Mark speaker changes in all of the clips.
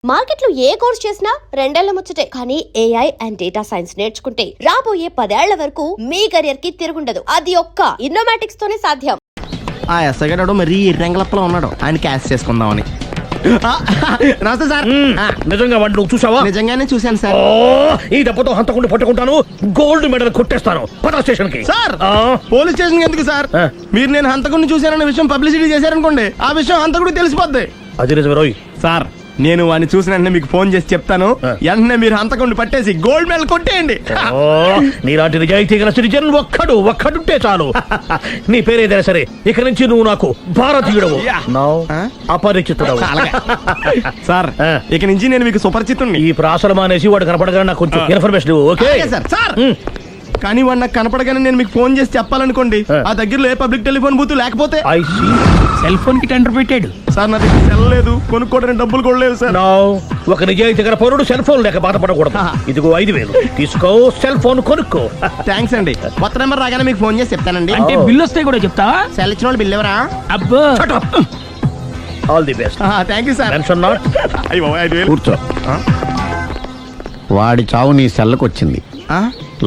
Speaker 1: Market లో ఏ course చేసినా రెండేళ్ల ముచ్చటే. కానీ ఏఐ అండ్ డేటా సైన్స్ నేర్చుకుంటే రాబోయే 10 ఏళ్ల వరకు మీ కెరియర్ కి తిరుగుండదు. అది ఒక్క ఇన్నోమాటిక్స్ తోనే సాధ్యం.
Speaker 2: ఆ ఎస్ఐ గారు మరీ రెంగలప్పలో ఉన్నాడు, ఆయన క్యాష్ చేసుకుందామని. నమస్తే సార్.
Speaker 3: నిజంగా వాడు నువ్వు చూసావా?
Speaker 2: నిజంగానే చూశాను సార్.
Speaker 3: ఈ దెబ్బతో హంతకుండా పట్టుకుంటాను, గోల్డ్ మెడల్ కొట్టేస్తాను. పద స్టేషన్ కి.
Speaker 2: సార్ పోలీస్ స్టేషన్ ఎందుకు సార్? మీరు నేను హంతకుడిని చూశానన్న విషయం పబ్లిసిటీ చేశారనుకోండి, ఆ విషయం హంతకుడికి తెలిసిపోద్ది.
Speaker 3: అది నిజమే రోయ్.
Speaker 2: సార్ నేను వాడిని చూసిన వెంటనే మీకు ఫోన్ చేసి చెప్తాను, వెంటనే మీరు హంతకుడిని పట్టేసి గోల్డ్ మెడల్ కొట్టేయండి.
Speaker 3: నీలాంటి నిజాయితీ గల సిటిజన్ ఒక్కడుంటే చాలు. నీ పేరేదైనా సరే, ఇక నుంచి నువ్వు నాకు భారతీయుడవు, అపరిచితుడవు.
Speaker 2: సార్ ఇక నుంచి నేను మీకు సుపరిచితుడిని.
Speaker 3: ఈ ప్రాసలు మానేసి వాడు కనపడగానే నాకు కొంచెం ఇన్ఫర్మేషన్. Okay
Speaker 2: sir. కానీ వాడు నాకు కనపడగానే నేను మీకు ఫోన్ చేసి చెప్పాలనుకోండి, ఆ దగ్గరలో ఏ పబ్లిక్ టెలిఫోన్ బూత్ లేకపోతే
Speaker 3: సెల్ ఫోన్ కి టెండర్ పెట్టాడు.
Speaker 2: సార్ నా దగ్గర సెల్ లేదు, కొనుక్కోవడానికి డబ్బులు కూడా లేవు సార్.
Speaker 3: ఒక నిజాయితీ గల పౌరుడు సెల్ ఫోన్ లేక బాధపడకూడదు. ఇదిగో 5,000 తీసుకో, సెల్ ఫోన్ కొనుక్కో.
Speaker 2: థ్యాంక్స్ అండి. కొత్త నెంబర్ రాగానే మీకు ఫోన్ చేసి చెప్తానండి.
Speaker 4: అంటే బిల్ వస్తే కూడా చెప్తావా?
Speaker 2: సెల్ ఇచ్చిన వాళ్ళు బిల్ ఎవరా?
Speaker 4: అబ్బో
Speaker 3: all the best.
Speaker 2: Thank you sir.
Speaker 3: Tension not.
Speaker 5: కూర్చో. వాడి చావు నీ సెల్లకు వచ్చింది.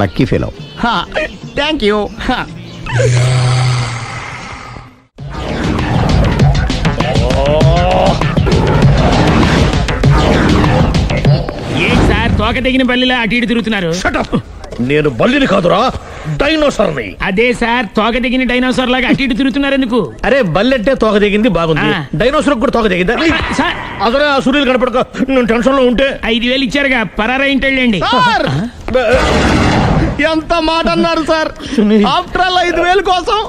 Speaker 5: Lucky fellow.
Speaker 2: Thank you.
Speaker 4: ఏం సార్ తోక తెగిన బల్లిలా అటు ఇటు తిరుగుతున్నారు?
Speaker 3: నేను బల్లిని కాదురా, డైనోసార్ని.
Speaker 4: అదే సార్ తోక తెగిన డైనోసార్ లాగా అటు ఇటు తిరుగుతున్నారు ఎందుకు?
Speaker 3: అరే బల్లెట్టే తోక దిగింది బాగుంది, డైనోసార్ కూడా తోక దిగిందా?
Speaker 4: సార్
Speaker 3: అదరే ఆ సూర్యులు కనపడక నేను టెన్షన్ లో ఉంటే
Speaker 4: 5,000 ఇచ్చారుగా, పరారా ఇంటండి.
Speaker 2: ఎంత మాట అన్నారు సార్? ఆఫ్టర్ ఆల్ 5,000 కోసం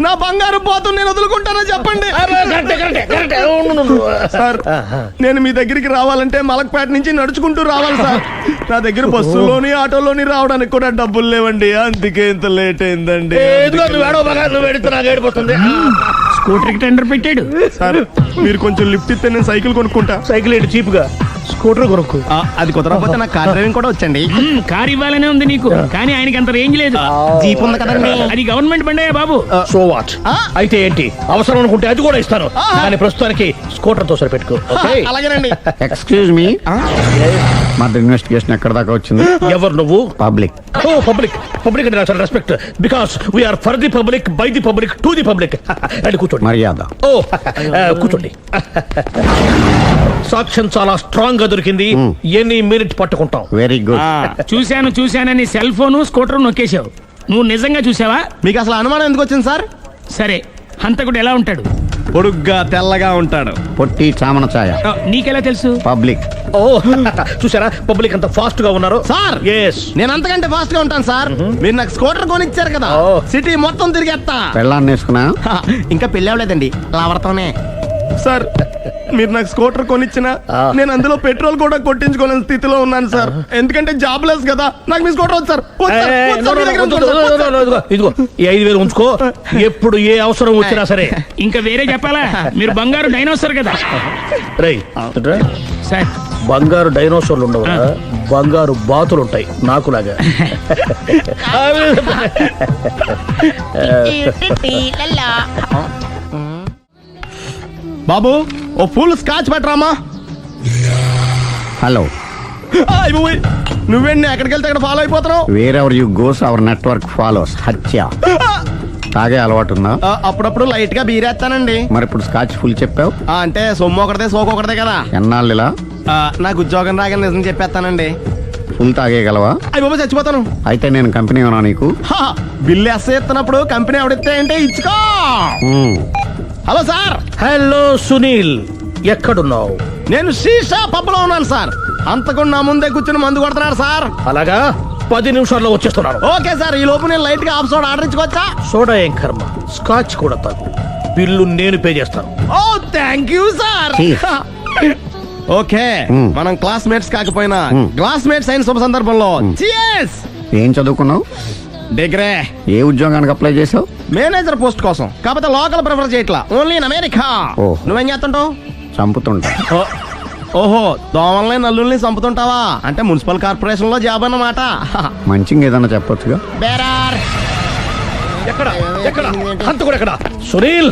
Speaker 2: నా బంగారు పోతుంది నేను వదులుకుంటానో చెప్పండి. సార్ నేను మీ దగ్గరికి రావాలంటే మలక్పేట నుంచి నడుచుకుంటూ రావాలి సార్. నా దగ్గర బస్సులోని ఆటోలోని రావడానికి కూడా డబ్బులు లేవండి, అందుకే ఇంత లేట్ అయిందండి.
Speaker 4: స్కూటర్ కి టెండర్ పెట్టాడు.
Speaker 2: సార్ మీరు కొంచెం లిఫ్ట్ ఇస్తే నేను సైకిల్ కొనుక్కుంటా.
Speaker 3: సైకిల్ ఏంటి చీప్ గా, స్కూటర్ కొనుక్కు.
Speaker 2: అది కుదరకపోతే నాకు కార్ డ్రైవింగ్ కూడా వచ్చండి.
Speaker 4: కార్ ఇవ్వాలనే ఉంది నీకు, కానీ ఆయనకి అంత రేంజ్ లేదు.
Speaker 2: జీప్ ఉంది కదండి.
Speaker 4: అది గవర్నమెంట్ బండే బాబు.
Speaker 3: So what? అయితే ఏంటి, అవసరం అనుకుంటే అది కూడా ఇస్తాను, కానీ ప్రస్తుతానికి స్కూటర్ తో సరిపెట్టుకో.
Speaker 2: అలాగేనండి.
Speaker 5: ఎక్స్క్యూజ్ మీ, మర్డర్ ఇన్వెస్టిగేషన్ ఎక్కడ దాకా వచ్చింది?
Speaker 3: ఎవరు నువ్వు?
Speaker 5: పబ్లిక్.
Speaker 3: ఓ పబ్లిక్. పబ్లిక్ అంటే చాలా respect, because we are for the public, by the public, to the public. అంటే కూర్చోండి.
Speaker 5: మర్యాద.
Speaker 3: ఓ కూర్చోండి. సాక్ష్యం చాలా స్ట్రాంగ్ గా దొరికింది, ఎన్ని మినిట్ పట్టుకుంటాం.
Speaker 5: Very good.
Speaker 4: చూశానని సెల్ ఫోను స్కూటర్ నొక్కేశావు. నువ్వు నిజంగా చూసావా?
Speaker 2: మీకు అసలు అనుమానం ఎందుకు వచ్చింది సార్?
Speaker 4: సరే హంతకుడు ఎలా ఉంటాడు?
Speaker 2: పొడుగ్గా తెల్లగా ఉంటాడు.
Speaker 5: పొట్టి చామన ఛాయ.
Speaker 4: నీకెలా తెలుసు?
Speaker 5: పబ్లిక్.
Speaker 3: ఓ చూసారా పబ్లిక్ అంత ఫాస్ట్ గా ఉన్నారు.
Speaker 2: సార్
Speaker 3: ఎస్,
Speaker 2: నేను అంతకంటే ఫాస్ట్ గా ఉంటాను సార్. మీరు నాకు స్కూటర్ కొనిచ్చారు కదా, సిటీ మొత్తం తిరిగేస్తా.
Speaker 5: పెళ్ళాన్ని వేసుకున్నా?
Speaker 2: ఇంకా పెళ్ళి అవ్వలేదండి, లావర్తోనే. సార్ మీరు నాకు స్కూటర్ కొనిచ్చిన నేను అందులో పెట్రోల్ కూడా కొట్టించుకోలేని స్థితిలో ఉన్నాను సార్. ఎందుకంటే జాబ్ లెస్ కదా, నాకు మీ స్కూటర్ వద్దు సార్.
Speaker 3: ఇదిగో ఈ 5,000 ఉంచుకో, ఎప్పుడు ఏ అవసరం వచ్చినా సరే.
Speaker 4: ఇంకా వేరే చెప్పాలా? మీరు బంగారు డైనోసార్ కదా.
Speaker 3: రై
Speaker 4: సార్
Speaker 3: బంగారు డైనోసార్లు ఉండవు, బంగారు బాతులు ఉంటాయి నాకులాగా.
Speaker 2: బాబు ఓ ఫుల్ స్కాచ్ పెట్టరామా.
Speaker 5: హలో.
Speaker 2: నువ్వేండి ఎక్కడికి వెళ్తే అక్కడ ఫాలో అయిపోతున్నావు?
Speaker 5: Wherever you goes our network follows. హత్య. తాగే అలవాటు ఉందా?
Speaker 2: అప్పుడప్పుడు లైట్ గా బీరేస్తానండి.
Speaker 5: మరి ఇప్పుడు స్కాచ్ ఫుల్ చెప్పావు
Speaker 2: అంటే సొమ్ము ఒకటిదే సోకు ఒకటిదే కదా.
Speaker 5: ఎన్నాళ్ళు ఇలా?
Speaker 2: నాకు ఉద్యోగం రాగానే నిజం చెప్పేస్తానండి.
Speaker 5: ఫుల్ తాగేయగలవా?
Speaker 2: అయ్యి బాబు చచ్చిపోతాను.
Speaker 5: అయితే నేను కంపెనీ ఉన్నా నీకు?
Speaker 2: బిల్లు ఎస్తున్నప్పుడు కంపెనీ ఎవడిస్తే అంటే ఇచ్చుకో. Hello sir.
Speaker 3: హలో సునీల్, ఎక్కడున్నావు?
Speaker 2: నేను శీషా పబ్లో ఉన్నాను సార్. అంతకుండా నా ముందే కూర్చుని మందు కొడుతున్నాడు సార్.
Speaker 3: అలాగా, 10 నిమిషాల్లో వచ్చేస్తున్నాను.
Speaker 2: Okay sir. ఈ లోపు నేను లైట్ గా హాఫ్ సోడా ఆర్డర్ ఇచ్చుకోవచ్చా?
Speaker 3: సోడా ఏం కర్మ, స్కాచ్ కూడా తాగు, బిల్లు నేను పే చేస్తాను.
Speaker 2: ఓ థ్యాంక్ యూ సార్. ఓకే మనం క్లాస్మేట్స్ కాకపోయినా క్లాస్మేట్స్ అయిన శుభ సందర్భంలో cheers.
Speaker 5: ఏం చదువుకున్నావు?
Speaker 2: డిగ్రీ.
Speaker 5: ఏ ఉద్యోగానికి అప్లై చేసావు?
Speaker 2: మేనేజర్ పోస్ట్ కోసం, కాకపోతే లోకల్ ప్రిఫర్ చేయట్లా, ఓన్లీ ఇన్ అమెరికా. నువ్వేం చేస్తుంటావు?
Speaker 5: చంపుతుంటా.
Speaker 2: ఓహో, దోమల్ని నల్లుల్ని చంపుతుంటావా? అంటే మున్సిపల్ కార్పొరేషన్ లో జాబ్ అన్నమాట.
Speaker 5: మంచిగా ఏదన్నా చెప్పొచ్చుగా.
Speaker 2: బేరార్.
Speaker 3: ఎక్కడ ఎక్కడ హంతకుడు ఎక్కడ? సునీల్,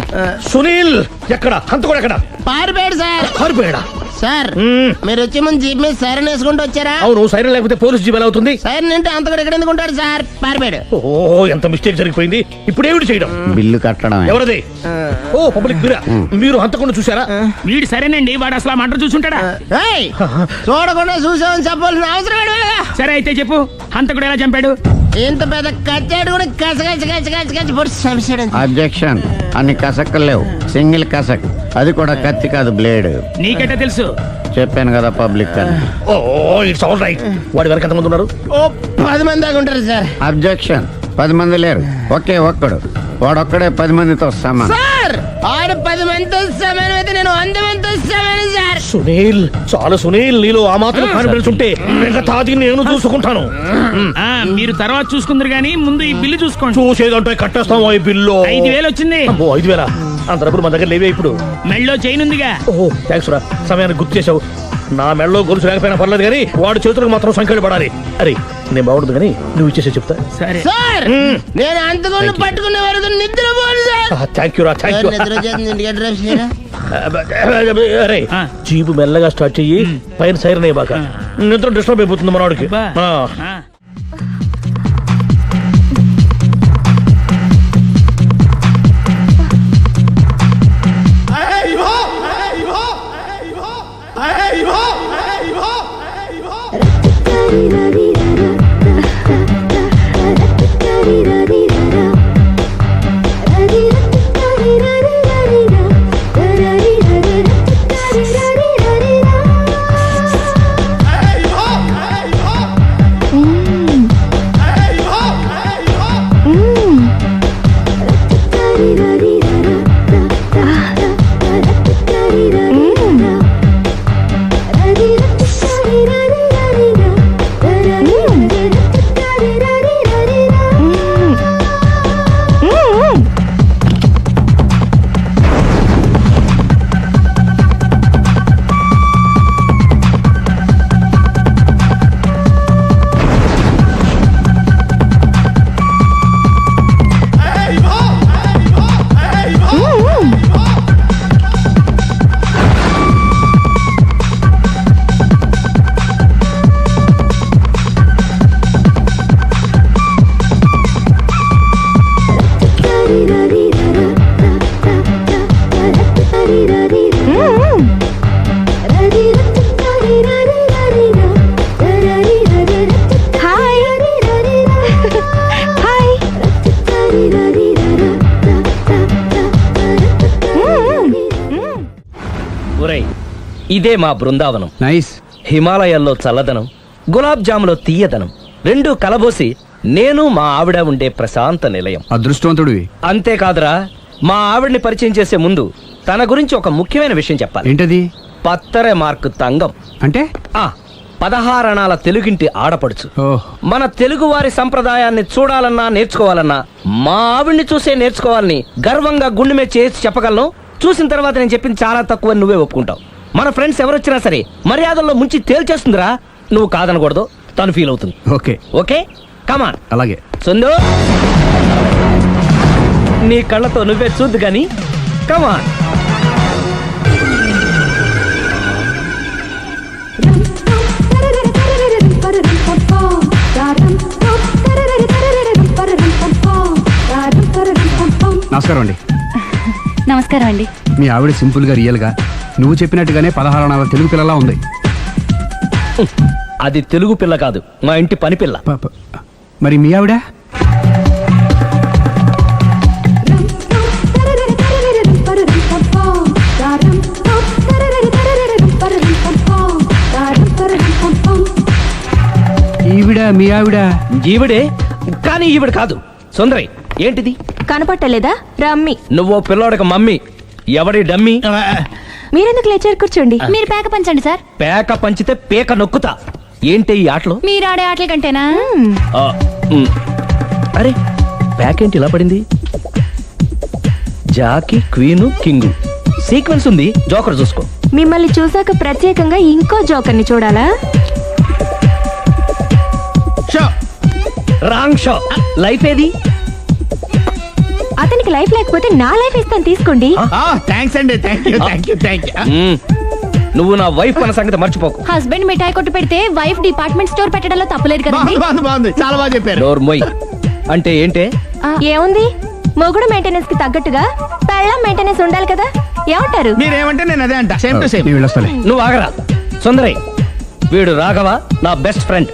Speaker 3: సునీల్ ఎక్కడ? హంతకుడు ఎక్కడ?
Speaker 2: పారిపోయాడు సార్.
Speaker 3: పారిపోయాడా?
Speaker 2: సార్ మీరు వచ్చే ముందు జీప్ మీద సైరన్ వేసుకుంటూ వచ్చారా?
Speaker 3: అవును, సైరన్ లేకపోతే పోలీస్ జీవన్ అవుతుంది.
Speaker 2: సైరన్ అంటే అంత కూడా ఎక్కడ ఎందుకు ఉంటాడు సార్? పారిపోయాడు.
Speaker 3: ఓ ఎంత మిస్టేక్ జరిగిపోయింది. ఇప్పుడు ఏమిటి చేయడం?
Speaker 5: బిల్లు కట్టడమే.
Speaker 3: ఎవరది? ఓ పబ్లిక్ మీరా? మీరు హంతకుండా చూసారా?
Speaker 4: వీడు సరేనండి, వాడు అసలు ఆ మంట చూసుంటాడా?
Speaker 2: ఏయ్, చూడకుండా చూసామని చెప్పాల్సిన అవసరం ఏంటి?
Speaker 4: సరే అయితే చెప్పు, హంతకుడు ఎలా చంపాడు?
Speaker 2: ఇంత పెద్ద కచ్చాడు కూడా కచ్చ పొడి సమస్యడు.
Speaker 5: అబ్జెక్షన్. అన్ని కసక్కలు లేవు, సింగిల్ కసక్. అది కూడా కత్తి కాదు, బ్లేడ్.
Speaker 4: నీకెట్టా తెలుసు?
Speaker 5: చెప్పాను కదా పబ్లిక్ అని.
Speaker 3: Oh it's all right. వాడి వెనక ఎంతమంది ఉన్నారు?
Speaker 2: ఓ 10 మంది దాకా ఉంటారు సార్.
Speaker 5: అబ్జెక్షన్. 10 మంది లేరు, ఒకే ఒక్కడు. వాడొక్కడే 10 మందితో సమానం.
Speaker 2: సార్ ఆడు 10 మందితో సమానం అయితే నేను 100 మందితో సమానం సార్.
Speaker 3: సునీల్, చాలా సునీల్, నీలో ఆ మాత్రం కాన్ఫిడెన్స్ ఉంటే మిగతాది నేను చూసుకుంటాను.
Speaker 4: ఆ మీరు తర్వాత చూసుకుందరు గానీ ముందు ఈ బిల్లు చూసుకోండి.
Speaker 3: చూసేదంటే కట్టేస్తాం ఈ బిల్లు.
Speaker 4: 5,000 వచ్చింది.
Speaker 3: అమ్మో 5,000? అంత డబ్బులు మన దగ్గర లేవే ఇప్పుడు.
Speaker 4: మెళ్ళో చైన్ ఉందిగా.
Speaker 3: ఓహో థ్యాంక్స్ రా, సమయానికి గుర్తు చేసావు. నా మెడలో గొలుసు లేకపోయినా పర్లేదు కానీ వాడి చేతులకు మాత్రం సంఖ్యలు పడాలి. అరే నేను బాగుంటుంది కానీ నువ్వు ఇచ్చేసే చెప్తా.
Speaker 4: సరే
Speaker 2: సార్ నేను అంతకుండా పట్టుకునే వరకు నిద్రపోను సార్.
Speaker 3: థ్యాంక్ యూ రా, థ్యాంక్ యూ.
Speaker 2: నిద్ర వచ్చేస్తుంది, ఇంటికి డ్రైవ్ చేయరా?
Speaker 3: అరే
Speaker 4: ఆ.
Speaker 3: జీపు మెల్లగా స్టార్ట్ చెయ్యి, పైన సైరన్ అయ్యి బాగా నిద్ర డిస్టర్బ్ అయిపోతుంది మనవాడికి.
Speaker 4: బా.
Speaker 3: ఆ.
Speaker 4: ఆ.
Speaker 6: ఇదే మా బృందావనం.
Speaker 5: నైస్.
Speaker 6: హిమాలయాల్లో చల్లదనం, గులాబ్ జాములో తీయదనం రెండూ కలబోసి నేను మా ఆవిడ ఉండే ప్రశాంత నిలయం.
Speaker 5: అదృష్టవంతుడివి.
Speaker 6: అంతేకాదురా, మా ఆవిడ్ని పరిచయం చేసే ముందు తన గురించి ఒక ముఖ్యమైన విషయం చెప్పాలి.
Speaker 5: ఏంటది?
Speaker 6: పత్తరె మార్కు తంగం
Speaker 5: అంటే
Speaker 6: 16 అణాల తెలుగింటి ఆడపడుచు.
Speaker 5: ఓహ్.
Speaker 6: మన తెలుగు వారి సంప్రదాయాన్ని చూడాలన్నా నేర్చుకోవాలన్నా మా ఆవిడ్ని చూసే నేర్చుకోవాలని గర్వంగా గుండె మీద చేసి చెప్పగలను. చూసిన తర్వాత నేను చెప్పింది చాలా తక్కువ, నువ్వే ఒప్పుకుంటావు. మన ఫ్రెండ్స్ ఎవరొచ్చినా సరే మర్యాదల్లో ముంచి తేల్చేస్తుందిరా. నువ్వు కాదనకూడదు, తను ఫీల్ అవుతుంది.
Speaker 5: Okay
Speaker 6: okay come on.
Speaker 5: అలాగే.
Speaker 6: సుందు, నీ కళ్ళతో నువ్వే చూద్దు గాని కమాన్.
Speaker 5: నమస్కారం అండి.
Speaker 7: నమస్కారం అండి.
Speaker 5: మీ ఆవిడ సింపుల్ గా రియల్ గా నువ్వు చెప్పినట్టుగానే 16 అణాల తెలుగు పిల్లలా ఉంది.
Speaker 6: అది తెలుగు పిల్ల కాదు, మా ఇంటి పని పిల్ల.
Speaker 5: మరి మీ ఆవిడ? ఈవిడ మీ ఆవిడ?
Speaker 6: ఈవిడే, కానీ ఈవిడ కాదు. సుందరి, ఏంటిది
Speaker 7: కనపట్టలేదా? రమ్మి.
Speaker 6: నువ్వు పిల్లోడక మమ్మీ. ఎవడి డమ్మీ?
Speaker 7: మీరెందుకు లేచారు? కూర్చోండి. మీరు పేక పంచండి సార్.
Speaker 6: పేక పంచితే పేక నొక్కుతా. ఏంటి ఈ ఆటలు?
Speaker 7: మీరు ఆడే ఆటల కంటేనా?
Speaker 6: అరే పేక ఏంటి ఇలా పడింది? జాకి, క్వీను, కింగు సీక్వెన్స్ ఉంది. జోకర్ చూసుకో.
Speaker 7: మిమ్మల్ని చూసాక ప్రత్యేకంగా ఇంకో జోకర్ని చూడాలా?
Speaker 6: Wrong show. లైఫ్ ఏది?
Speaker 7: అతనికి లైఫ్ లేకపోతే నా లైఫ్ ఇస్తాను, తీసుకోండి.
Speaker 2: థ్యాంక్స్ అండి. Thank you.
Speaker 6: నువ్వు నా వైఫ్ అన్న సంగతి మర్చిపోకు.
Speaker 7: హస్బెండ్ మిఠాయి కొట్టు పెడితే వైఫ్ డిపార్ట్మెంట్ స్టోర్ పెట్టడంలో తప్పలేదు కదండి.
Speaker 2: బాగుంది చాలా బాగా చెప్పారు.
Speaker 6: డోర్ మొయ్. అంటే ఏంటే?
Speaker 7: ఏముంది, మొగుడు మెయింటెనెన్స్ కి తగ్గట్టుగా పెళ్ళం మెయింటెనెన్స్ ఉండాలి కదా. ఏమంటారు?
Speaker 2: మీరేమంటే నేను అదే అంట. Same to same.
Speaker 6: నువ్వు ఆగరా సుందరై. వీడు రాఘవ, నా బెస్ట్ ఫ్రెండ్.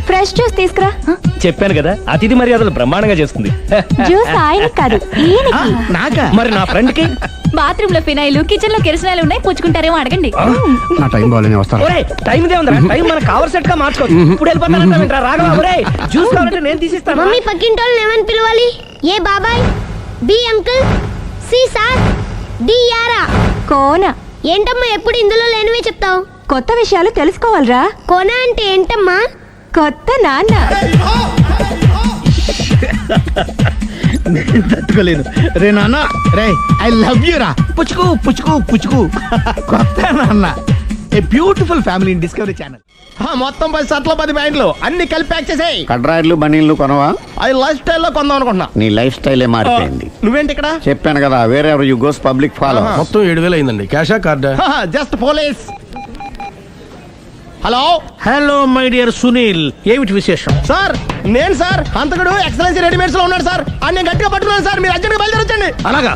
Speaker 7: ఫ్రెష్ జ్యూస్ తీసుకురా.
Speaker 6: చెప్పాను కదా, అతిథి మర్యాదలు బ్రహ్మాండంగా చేస్తుంది.
Speaker 7: జ్యూస్ ఆయనకి కాదు ఈయనకి.
Speaker 2: నాకా?
Speaker 6: మరి నా ఫ్రెండ్ కి?
Speaker 7: బాత్రూమ్ లో ఫినాయిల్, కిచెన్ లో కిరసనాయిలు ఉన్నాయి, పుచ్చుకుంటారేమో అడగండి.
Speaker 5: నా టైం బాగాలేని వస్తాను.
Speaker 6: ఒరే టైం దే ఉందిరా, టైం మన కవర్ సెట్ గా మార్చుకోవచ్చు. ఇప్పుడు వెళ్ళిపోతానంటా రాఘవ. ఒరే జ్యూస్ కావాలంటే నేను తీసిస్తాను.
Speaker 8: మమ్మీ పక్కింటోళ్ళని ఏమని పిలవాలి? ఏ బాబాయ్, B uncle, C sir, D యారా.
Speaker 7: కోన.
Speaker 8: ఏంటమ్మా ఎప్పుడు ఇందులో లేనివే చెప్తావు?
Speaker 7: కొత్త విషయాలు తెలుసుకోవాలిరా.
Speaker 8: కోన అంటే ఏంటమ్మా?
Speaker 7: కొత్త నాన్న.
Speaker 2: తట్టుకోలేదు రే నాన్న. రే ఐ లవ్ యూ రా. పుచ్చుకు పుచ్చుకు పుచ్చుకు. కొత్త నాన్న. A beautiful family in discovery channel. మొత్తం 10 షర్ట్లు 10 ప్యాంట్లు అన్ని కలిపి ప్యాక్ చేసేయ్.
Speaker 5: కడ్రాయిలు బనీళ్లు కొనవా?
Speaker 2: అది లైఫ్ స్టైల్లో కొందాం అనుకుంటున్నా.
Speaker 5: నీ లైఫ్ స్టైలే మారిపోయింది.
Speaker 2: నువ్వేంటి ఇక్కడ?
Speaker 5: చెప్పాను కదా, వేరే ఎవరు యు గోస్ పబ్లిక్ ఫాలో.
Speaker 9: మొత్తం 7,000 అయిందండి. క్యాషా కార్డా?
Speaker 2: Just police. Hello
Speaker 3: hello my dear Sunil, ఏమిటి విశేషం?
Speaker 2: సార్, నేను సార్ హంతకుడు ఎక్సలెన్సీ రెడీమేడ్స్ లో ఉన్నాడు సార్. అని నేను గట్టిగా పట్టుకున్నాను సార్. మీరు అర్జెంట్గా బయలుదేరొచ్చండి.
Speaker 3: అలాగా,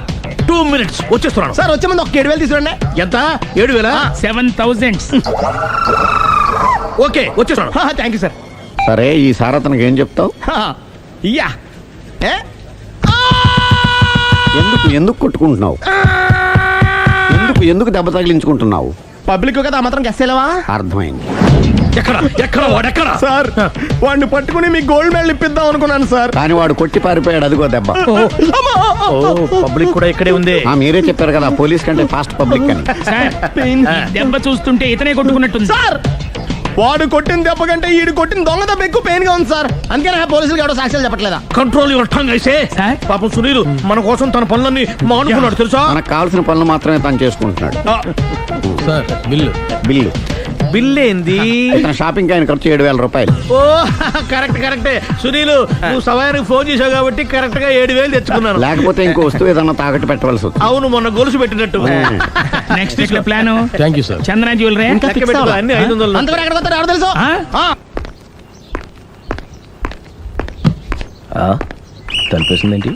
Speaker 3: 2 minutes వచ్చేస్తున్నాను.
Speaker 2: సార్ వచ్చే ముందు ఒక 7,000 తీసుకురండి.
Speaker 3: ఎంత? 7,000?
Speaker 4: 7,000.
Speaker 3: ఓకే వచ్చేస్తున్నాను.
Speaker 2: Thank you sir.
Speaker 5: సరే, ఈ సారతనకి ఏం చెప్తావు?
Speaker 2: ఇయ్యా ఏ?
Speaker 5: ఎందుకు కొట్టుకుంటున్నావు? ఎందుకు దెబ్బ తగిలించుకుంటున్నావు?
Speaker 2: పబ్లిక్ కదా మాత్రం గెస్సేలేవా?
Speaker 5: అర్థమైంది.
Speaker 3: ఎక్కడ వాడెక్కడ?
Speaker 2: సార్, వాడిని పట్టుకుని మీ గోల్డ్ మెడల్ ఇప్పిద్దాం అనుకున్నాను సార్.
Speaker 5: కానీ వాడు కొట్టి పారిపోయాడు, అదిగో దెబ్బ.
Speaker 3: పబ్లిక్ కూడా ఇక్కడే ఉంది.
Speaker 5: మీరే చెప్పారు కదా, పోలీస్ కంటే ఫాస్ట్ పబ్లిక్ అని.
Speaker 4: సార్, ఈ దెబ్బ చూస్తుంటే ఇతనే కొట్టుకున్నట్టుంది.
Speaker 2: సార్, వాడు కొట్టిన దెబ్బ కంటే ఈడు కొట్టిన దొంగ దెబ్బ ఎక్కువ పెయిన్ గా ఉంది సార్. అందుకే నా పోలీసులు ఎవడో సాక్ష్యాలు చెప్పట్లేదా?
Speaker 3: కంట్రోల్ యువర్ టంగ్ అయితే.
Speaker 4: సార్?
Speaker 3: పాపం సునీల్ మన కోసం తన పనులన్నీ మానుకున్నాడు తెలుసా?
Speaker 5: మనకు కావాల్సిన పనులు మాత్రమే తను చేసుకుంటున్నాడు.
Speaker 9: Sir bill.
Speaker 5: బిల్లు
Speaker 3: బిల్ ఏంది?
Speaker 5: ఇతను షాపింగ్ ఆయన ఖర్చు 7,000 రూపాయలు.
Speaker 3: ఓ కరెక్టే సునీల్, నువ్వు సమయానికి ఫోన్ చేసావు కాబట్టి కరెక్ట్ గా 7,000 తెచ్చుకున్నాను.
Speaker 5: లేకపోతే ఇంకో వస్తువు ఏదన్నా తాకట్టు పెట్టవలసి వస్తుంది.
Speaker 3: అవును, మొన్న గొలుసు పెట్టినట్టు.
Speaker 4: నెక్స్ట్ వీక్ లో plan
Speaker 9: thank you sir.
Speaker 4: Chandra jewellery.
Speaker 3: లెక్క పెట్టుకో, అన్ని 500.
Speaker 2: అంతవరకు ఎక్కడ పోతారు ఎవరు తెలుసు?
Speaker 6: తలిపేసిందేంటి?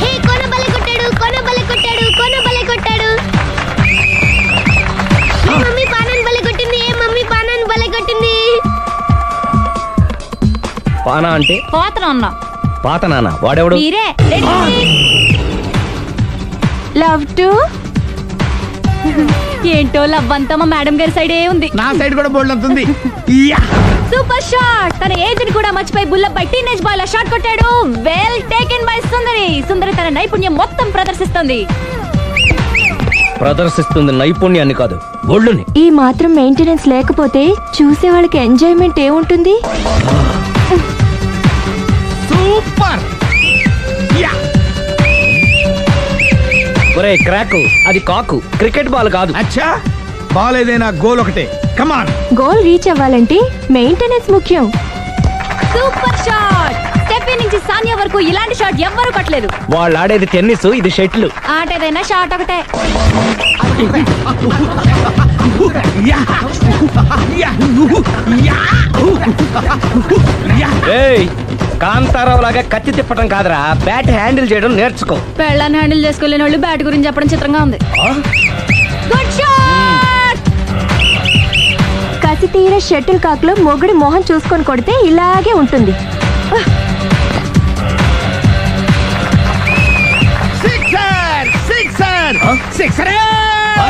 Speaker 8: హే కోన బలే కొట్టాడు, కోన బలే కొట్టాడు, కోన బలే కొట్టాడు. ఏ మమ్మీ పానాన్ని బలే కొట్టింది, ఏ మమ్మీ పానాన్ని బలే కొట్టింది.
Speaker 6: పానా అంటే
Speaker 7: పోతనన్నా.
Speaker 6: పాత నాన్న. వాడెవడు?
Speaker 7: మీరే. Love to. ఏంటో లవ్ అంతా మా మేడం గారి సైడే ఉంది.
Speaker 2: నా సైడ్ కూడా బోల్డ్ అవుతుంది.
Speaker 7: Super shot. తన ఏజ్ ని కూడా మర్చిపోయి బుల్లపై టీనేజ్ బాయ్ లా షాట్ కొట్టాడు. వెల్ టేకెన్ బై సుందరి. సుందరి తన నైపుణ్యం మొత్తం
Speaker 6: ప్రదర్శిస్తుంది నైపుణ్యాన్ని కాదు, ఒళ్ళుని.
Speaker 7: ఈ మాత్రం మెయింటెనెన్స్ లేకపోతే చూసే వాళ్ళకి ఎంజాయ్మెంట్ ఏముంటుంది?
Speaker 2: సూపర్.
Speaker 6: ఒరే క్రాకు, అది కాకు, క్రికెట్ బాల్ కాదు.
Speaker 2: అచ్చా, బాల్ ఏదైనా గోల్ ఒకటే. కమాన్.
Speaker 7: గోల్ రీచ్ అవ్వాలంటే మెయింటెనెన్స్ ముఖ్యం. Super shot. స్టెఫీ నుంచి సానియా వరకు ఇలాంటి షాట్ ఎవ్వరూ కొట్టలేదు.
Speaker 6: వాళ్ళు ఆడేది టెన్నిస్, ఇది షటిల్.
Speaker 7: ఆట ఏదైనా షాట్ ఒకటే.
Speaker 6: ఏయ్, కాంతారావు లాగా కత్తి తిప్పటం కాదురా, బ్యాట్ హ్యాండిల్ చేయడం నేర్చుకో.
Speaker 7: పెళ్ళాన్ని హ్యాండిల్ చేసుకోలేని వాళ్ళు బ్యాట్ గురించి చెప్పడం చిత్రంగా ఉంది. Good shot. కసి తీర షటిల్ కాక్ లో మొగుడి మొహం చూసుకొని కొడితే ఇలాగే ఉంటుంది.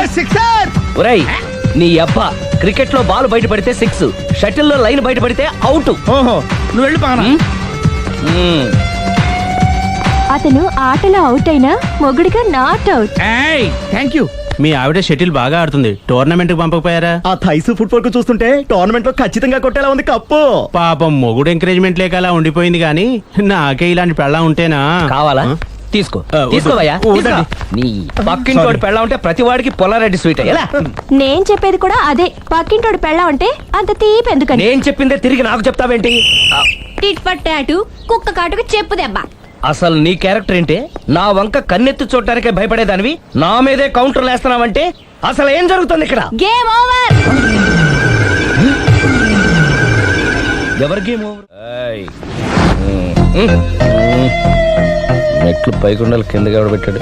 Speaker 2: సిక్సర్.
Speaker 6: ఒరేయ్, నీ అబ్బా క్రికెట్ లో బాల్ బయట పడితే 6, షటిల్ లో లైన్ బయట పడితే అవుట్.
Speaker 2: ఓహో నువ్వు వెళ్ళి పక్కన.
Speaker 7: అతను ఆటలో అవుట్ అయినా మొగుడిగా నాట్ అవుట్.
Speaker 2: Thank you.
Speaker 9: మీ ఆవిడ షటిల్ బాగా ఆడుతుంది, టోర్నమెంట్ కి పంపకపోయారా?
Speaker 10: ఆ థైస్ ఫుట్బాల్ కు చూస్తుంటే టోర్నమెంట్ లో ఖచ్చితంగా కొట్టేలా ఉంది కప్పు.
Speaker 9: పాపం మొగుడు ఎంకరేజ్మెంట్ లేక అలా ఉండిపోయింది కానీ నాకే ఇలాంటి పెళ్ళ ఉంటేనా.
Speaker 6: కావాలా? తీసుకో
Speaker 9: వద్దు.
Speaker 6: తీసుకోవయ్యా.
Speaker 9: వద్దండి.
Speaker 6: నీ పక్కింటి వాడు పెళ్ళ ఉంటే ప్రతి వాడికి పొలారెడ్డి స్వీట్ ఎలా?
Speaker 7: నేను చెప్పేది కూడా అదే. పక్కింటోడు పెళ్ళం అంటే అంత తీపి ఎందుకని?
Speaker 6: నేను చెప్పిందే తిరిగి నాకు చెప్తావేంటి?
Speaker 7: టిట్ పట్ టాటు, కుక్క కాటుకు చెప్పు దెబ్బ.
Speaker 6: అసలు నీ క్యారెక్టర్ ఏంటి? నా వంక కన్నెత్తి చూడటానికే భయపడేదానివి నా మీదే కౌంటర్లు వేస్తున్నావంటే అసలు ఏం జరుగుతుంది ఇక్కడ?
Speaker 7: Game over.
Speaker 6: ఎవరి గేమ్ ఓవర్? మెట్లు పైకుండలు కిందకి ఎవడ పెట్టాడు?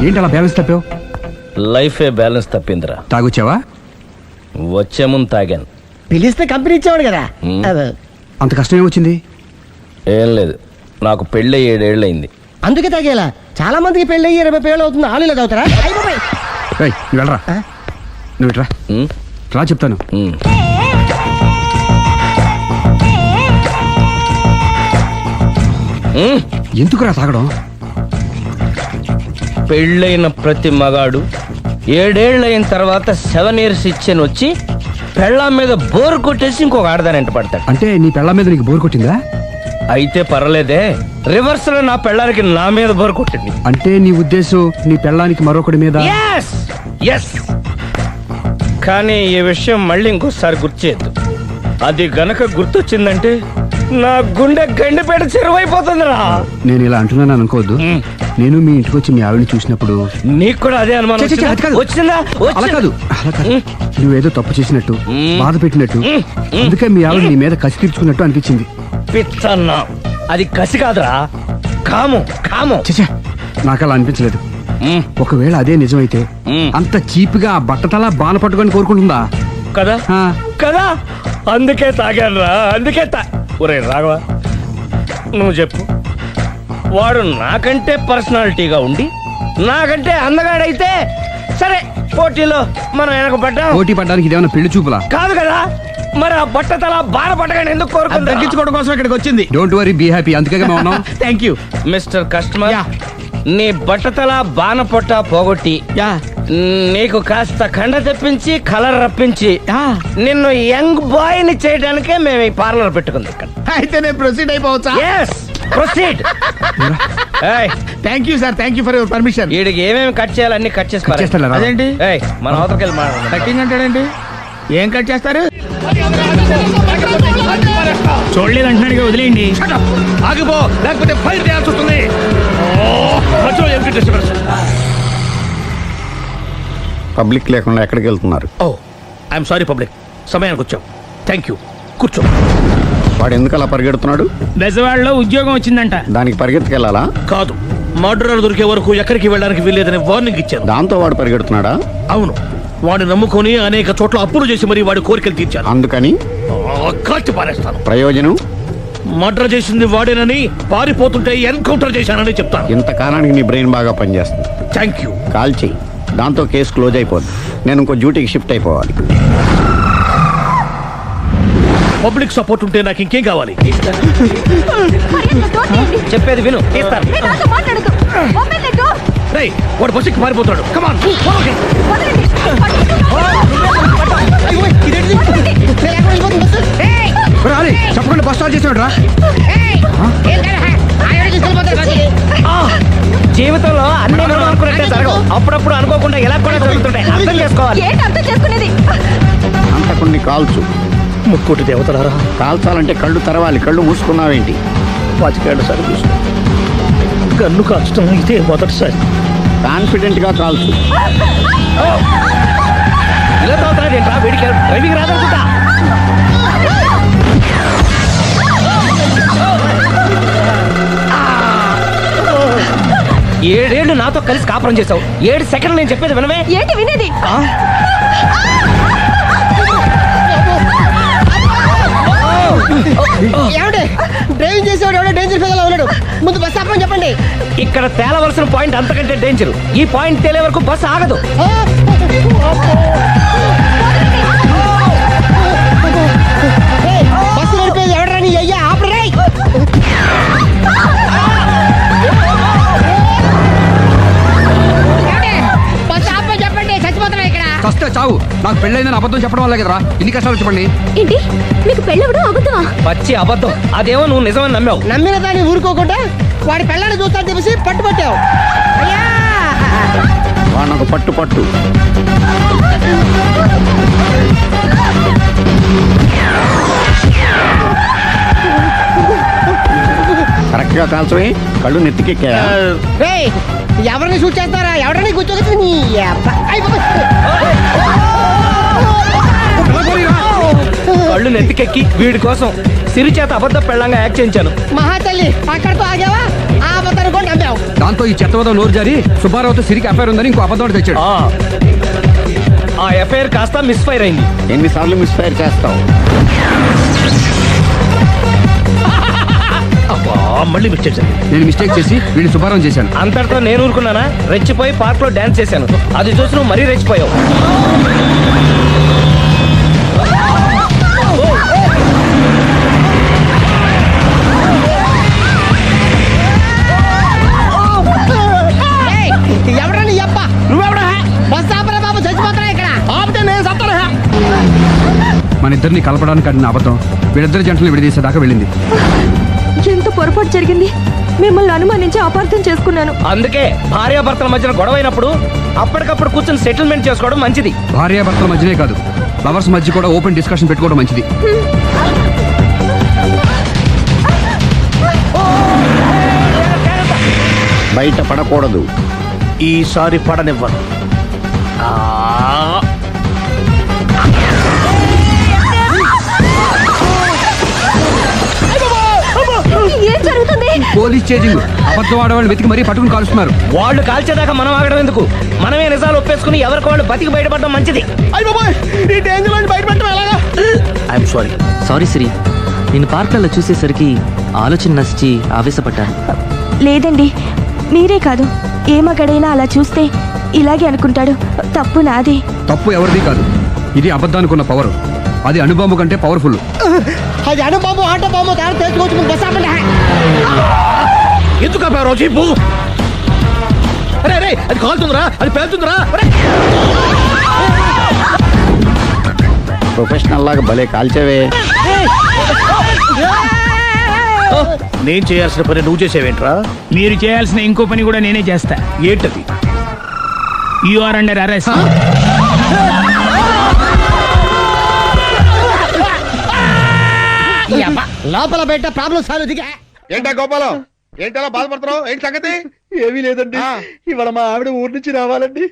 Speaker 5: ఏంటి అలా బ్యాలెన్స్ తప్పావు?
Speaker 6: లైఫే బ్యాలెన్స్ తప్పిందిరా.
Speaker 5: తాగొచ్చావా?
Speaker 6: వచ్చే ముందు తాగాను.
Speaker 2: పిలిస్తే కంపెనీ ఇచ్చేవాడు కదా.
Speaker 5: అంత కష్టం ఏమొచ్చింది?
Speaker 6: ఏం లేదు, నాకు పెళ్ళి 7 ఏళ్ళు అయింది.
Speaker 2: అందుకే తాగేలా. చాలా మందికి పెళ్ళి 20 ఏళ్ళు అవుతుంది. ఆలు ఇలా తాగుతారా?
Speaker 5: నువ్వు వెళ్ళరా, నువ్వు ఇట్రా రా చెప్తాను. ఎందుకురా తాగడం?
Speaker 6: పెళ్ళైన ప్రతి మగాడు 7 ఏళ్ళు అయిన తర్వాత 7 ఇయర్స్ ఇచ్చాను వచ్చి పెళ్ళాం మీద బోరు కొట్టేసి ఇంకొక ఆడదాని పడతాడు.
Speaker 5: అంటే నీ పెళ్ళ మీద నీకు బోర్ కొట్టిందా?
Speaker 6: అయితే పర్లేదే, రివర్స్ లో నా పెళ్ళానికి నా మీద బోరు కొట్టింది.
Speaker 5: అంటే నీ ఉద్దేశం నీ పెళ్ళానికి మరొకటి మీద?
Speaker 6: Yes! Yes! కానీ ఈ విషయం మళ్ళీ ఇంకోసారి గుర్తు చేయొద్దు. అది గనక గుర్తొచ్చిందంటే నా గుండె గండిపేట చెరువైపోతుందిరా.
Speaker 5: నేను ఇలా అంటున్నాను అనుకోవద్దు. నేను మీ ఇంటికి వచ్చి మీ ఆవిడని చూసినప్పుడు
Speaker 6: నీకు కూడా అదే అనుమానం
Speaker 5: ఛీ, ఛీ, అది కాదు.
Speaker 6: వచ్చిందా?
Speaker 5: అలా కాదు, అలా కాదు. నువ్వేదో తప్పు చేసినట్టు, బాధ పెట్టినట్టు, అందుకే మీ ఆవిడ నీ మీద కసి తీర్చుకున్నట్టు అనిపించింది.
Speaker 6: పిచ్చన్నా, అది కసి కాదురా, కాము కాము.
Speaker 5: చచ్చా, నాకు అలా అనిపించలేదు. ఒకవేళ అదే నిజమైతే అంత చీప్ గా బట్టతలా బాన పట్టుకొని కోరుకుంటుందా?
Speaker 6: కదా
Speaker 5: ఆ.
Speaker 6: కదా, అందుకే తాగాను రా, అందుకే ఒరే రాఘవ, నువ్వు చెప్పు, వాడు నాకంటే పర్సనాలిటీగా ఉండి నాకంటే అందగాడైతే సరే, పోటీలో మనం వెనకబడ్డాం.
Speaker 5: పోటీ పడ్డానికి ఇదేమన్నా పెళ్లి చూపులా?
Speaker 6: కాదు కదా, మరి ఆ బట్టతల బాన పట్టగానే ఎందుకు కోరుకుంటా?
Speaker 2: తగ్గించుకోవడం కోసం ఇక్కడికి వచ్చింది.
Speaker 5: Don't worry, be happy. అందుకే మేము ఉన్నాం.
Speaker 2: Thank you.
Speaker 6: మిస్టర్ కస్టమర్, నీ బట్టతల బాన పొట్ట పోగొట్టి నీకు కాస్త కండ తెప్పించి కలర్ రప్పించి నిన్ను యంగ్ బాయ్ ని చేయడానికే మేము ఈ పార్లర్ పెట్టుకుంది ఇక్కడ.
Speaker 2: అయితే నేను ప్రొసీడ్ అయిపోవచ్చా?
Speaker 6: Yes, proceed. ఏయ్,
Speaker 2: thank you sir, thank you for your permission.
Speaker 6: వీడికి ఏమేమి కట్ చేయాలి అన్ని కట్ చేసి పారేయ్.
Speaker 5: చేస్తారా?
Speaker 2: అదేంటి
Speaker 6: ఏయ్, మన అవతలకి వెళ్ళి మాట్లాడదాం.
Speaker 2: కటింగ్ అంటాడండి? ఏం కట్ చేస్తారు?
Speaker 4: చూడలేదు అంటున్నాడు, వదిలేయండి.
Speaker 3: ఆగిపో, లేకపోతే ఫైర్ చేయాల్సి వస్తుంది. మధ్యలో ఏమిటి disturbance?
Speaker 5: పబ్లిక్ లేకుండా ఎక్కడికి వెళ్తున్నారు?
Speaker 3: ఓ, ఐఎమ్ సారీ పబ్లిక్, సమయానికి వచ్చాం. థ్యాంక్ యూ, కూర్చో.
Speaker 5: వాడు ఎందుకు అలా పరిగెడుతున్నాడు?
Speaker 4: బెజవాడలో ఉద్యోగం వచ్చిందంట.
Speaker 5: దానికి పరిగెత్తుకెళ్ళాలా?
Speaker 3: కాదు, మర్డరర్ దొరికే వరకు ఎక్కడికి వెళ్ళడానికి వీల్లేదని వార్నింగ్ ఇచ్చాను.
Speaker 5: దాంతో వాడు పరిగెడుతున్నాడా?
Speaker 3: అవును, వాడిని నమ్ముకొని అనేక చోట్ల అప్పులు చేసి మరి వాడి కోరికలు తీర్చాను.
Speaker 5: అందుకని
Speaker 3: కాల్చి పారేస్తాను.
Speaker 5: ప్రయోజనం?
Speaker 3: మర్డర్ చేసింది వాడేనని, పారిపోతుంటే ఎన్కౌంటర్ చేశానని చెప్తాను.
Speaker 5: ఇంతకాలానికి నీ బ్రెయిన్ బాగా పనిచేస్తుంది.
Speaker 3: Thank you.
Speaker 5: కాల్ చెయ్యి, దాంతో కేసు క్లోజ్ అయిపోద్ది. నేను ఇంకో డ్యూటీకి షిఫ్ట్ అయిపోవాలి.
Speaker 3: పబ్లిక్ సపోర్ట్ ఉంటే నాకు ఇంకేం కావాలి?
Speaker 6: చెప్పేది విను, తీస్తాను.
Speaker 3: రేయ్, వాడు బస్సుకి పారిపోతాడు. కమాన్,
Speaker 5: చెప్పకుండా బస్ స్టార్ట్ చేసాడు రా.
Speaker 6: జీవితంలో అన్ని మనం అనుకున్నట్టే జరగవు. అప్పుడప్పుడు అనుకోకుండా ఎలా కూడా జరుగుతుంటాయి. అర్థం చేసుకోవాలి.
Speaker 5: అంతకుని కాల్చు.
Speaker 3: ముక్కోటి దేవతలారా,
Speaker 5: కాల్చాలంటే కళ్ళు తెరవాలి. కళ్ళు మూసుకున్నావేంటి?
Speaker 3: 25 సార్లు చూసుకో. గన్ను కాల్చడం ఇదే మొదటిసారి.
Speaker 5: కాన్ఫిడెంట్ గా కాల్చు.
Speaker 6: ఇలా తోతాడు ఏంట్రా, వీడికి డ్రైవింగ్ రాదనుకుంటా. ఏడేళ్ళు నాతో కలిసి కాపురం చేసావు. 7 సెకండ్లు నేను చెప్పేది వినవే.
Speaker 7: ఏంటి వినేది?
Speaker 2: డ్రైవింగ్ చేసేవాడు ఎవడో డేంజర్ ఫీల్ ఉన్నాడు. ముందు బస్ ఆపమని చెప్పండి.
Speaker 6: ఆగండి. ఇక్కడ తేలవలసిన పాయింట్ అంతకంటే డేంజర్. ఈ పాయింట్ తేలే వరకు బస్ ఆగదు.
Speaker 2: బస్సు నడిపేది ఎవడని అయ్యా ఆపరే.
Speaker 7: చెప్పండి, చచ్చిపోతున్నా ఇక్కడ.
Speaker 5: చస్తే చావు. నాకు పెళ్ళైందని అబద్ధం చెప్పడం వల్ల కదరా ఇన్ని కష్టాలు చెప్పండి.
Speaker 7: ఏంటి మీకు పెళ్ళవడం అబద్ధమా?
Speaker 6: పచ్చి అబద్ధం. అదేమో నువ్వు నిజమని నమ్మావు.
Speaker 2: నమ్మిన దాన్ని ఊరుకోకుండా వాడి పెళ్ళాన్ని చూస్తాను తెలిసి పట్టుబట్టావు.
Speaker 10: వాడినొక పట్టు పట్టు. కరెక్ట్ గా కాల్చవి. కళ్ళు నెత్తికెక్కా.
Speaker 2: ఎవరిని షూట్ చేస్తారా? ఎవరిని కూర్చోగచ్చు.
Speaker 6: కళ్ళు నెత్తికెక్కి వీడి కోసం సిరి చేత అబద్ధ పెళ్ళంగా యాక్ట్ చేయించాను.
Speaker 2: మహాతల్లి అక్కడితో ఆగావా? ఆ అబద్ధాన్ని కూడా నమ్మావు.
Speaker 5: దాంతో ఈ చెత్తవద నోరు జారి సుబ్బారావుతో సిరికి అఫైర్ ఉందని ఇంకో అబద్ధం తెచ్చాడు.
Speaker 6: ఆ ఎఫ్ఐఆర్ కాస్త మిస్ఫైర్ అయింది.
Speaker 10: ఎన్నిసార్లు మిస్ఫైర్ చేస్తావు?
Speaker 3: మళ్ళీ మిస్టేక్ జరిగింది.
Speaker 5: నేను మిస్టేక్ చేసి వీడిని సుబ్బారావు చేశాను.
Speaker 6: అంతటితో నేను ఊరుకున్నానా? రెచ్చిపోయి పార్క్ లో డాన్స్ చేశాను. అది చూసి నువ్వు మరీ రెచ్చిపోయావు.
Speaker 2: ఎవరని చెప్ప? నువ్వెవడా? బస్ ఆపరా బాబు, చచ్చిపోతారా ఇక్కడ. ఆపితే నేను సత్తారా?
Speaker 5: మన ఇద్దరిని కలపడానికి అడిగిన అబద్ధం వీళ్ళిద్దరి జంటలు విడదీసేదాకా వెళ్ళింది.
Speaker 7: ఎంత పొరపాటు జరిగింది. మిమ్మల్ని అనుమానించి అపార్థం చేసుకున్నాను.
Speaker 6: అందుకే భార్యాభర్తల మధ్యన గొడవ అయినప్పుడు అప్పటికప్పుడు కూర్చొని సెటిల్మెంట్ చేసుకోవడం మంచిది.
Speaker 5: భార్యాభర్తల మధ్యనే కాదు, లవర్స్ మధ్య కూడా ఓపెన్ డిస్కషన్ పెట్టుకోవడం మంచిది.
Speaker 10: బయట పడకూడదు.
Speaker 3: ఈసారి పడనివ్వను.
Speaker 7: ఏం జరుగుతుంది?
Speaker 5: Police chasing. అబద్ధం ఆడవాళ్ళు వెతికి మరీ పట్టుకుని కాలుస్తున్నారు.
Speaker 6: వాళ్ళు కాల్చేదాకా మనం ఆగడం ఎందుకు? మనమే నిజాలు ఒప్పేసుకుని ఎవరికి వాళ్ళు బతికి బయటపడడం మంచిది.
Speaker 2: ఈ డేంజర్ నుంచి బయటపడటం ఎలాగా?
Speaker 3: I'm sorry.
Speaker 11: సారీ సిరి, నేను పార్కులలో చూసేసరికి ఆలోచన నచ్చి ఆవేశపడ్డాను.
Speaker 7: లేదండి, మీరే కాదు, ఏ మగాడైనా అలా చూస్తే ఇలాగే అనుకుంటాడు. తప్పు నాదే.
Speaker 5: తప్పు ఎవరిది కాదు. ఇది అబద్ధానికి ఉన్న పవర్. అది అణుబాంబు కంటే పవర్ఫుల్.
Speaker 2: అది అణుబాంబు ఆట బాంబు తయారు చేసుకోవచ్చు. బస్ ఆపండి.
Speaker 3: ఎందుకు ఆపావు జీపు? అరే అరే, అది కాలుతుందిరా, అది పేలుతుందిరా.
Speaker 10: ప్రొఫెషనల్ లాగా భలే కాల్చవే.
Speaker 3: నేను చేయాల్సిన పని నువ్వు చేసేవేంట్రా?
Speaker 4: మీరు చేయాల్సిన ఇంకో పని కూడా నేనే చేస్తా.
Speaker 3: ఏంటది?
Speaker 4: You are under arrest.
Speaker 2: లోపల బయట ప్రాబ్లం సాల్వ్ దిగా.
Speaker 12: ఏంటా గోపాలం, ఏంటలా బాధపడుతున్నావు? ఏంటి సంగతి?
Speaker 10: ఏమీ లేదండి. ఇవాళ మా ఆవిడ ఊరి నుంచి రావాలండి.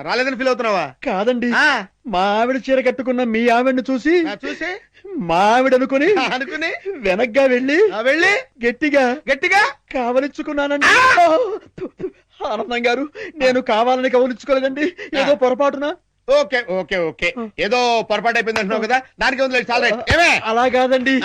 Speaker 12: రాలేదని ఫీల్ అవుతున్నావా?
Speaker 10: కాదండి, మా ఆవిడ చీర కట్టుకున్న మీ ఆవిడని చూసి
Speaker 12: చూసి
Speaker 10: మా ఆవిడ అనుకుని వెనక్గా వెళ్ళి గట్టిగా
Speaker 12: గట్టిగా
Speaker 10: కావలించుకున్నానండి. ఆనందం గారు, నేను కావాలని కవలించుకోలేదండి, ఏదో పొరపాటున.
Speaker 12: ఓకే ఓకే ఓకే, ఏదో పొరపాటు అయిపోయింది అంటున్నావు కదా, దానికి ఉంది. చాలా ఏమే
Speaker 10: అలా కాదండి.